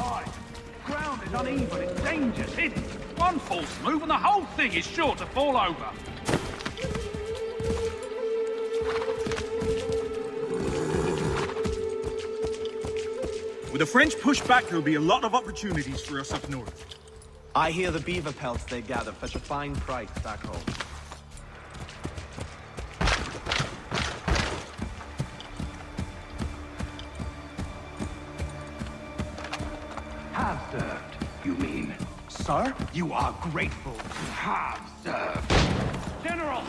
high. The ground is uneven, it's dangerous, hidden. One false move and the whole thing is sure to fall over. With the French push back, there'll be a lot of opportunities for us up north. I hear the beaver pelts they gather fetch a fine price back home. Have served, you mean? Sir, you are grateful to have served. General!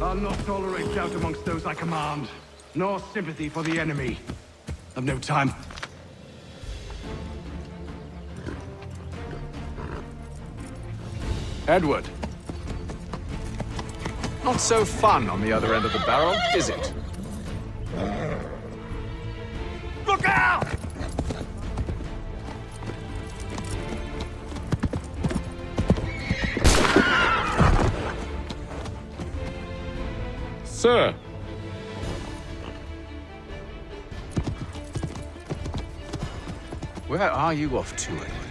I'll not tolerate doubt amongst those I command, nor sympathy for the enemy. I've no time. Edward. Not so fun on the other end of the barrel, is it? Look out! Sir. Where are you off to, Edward?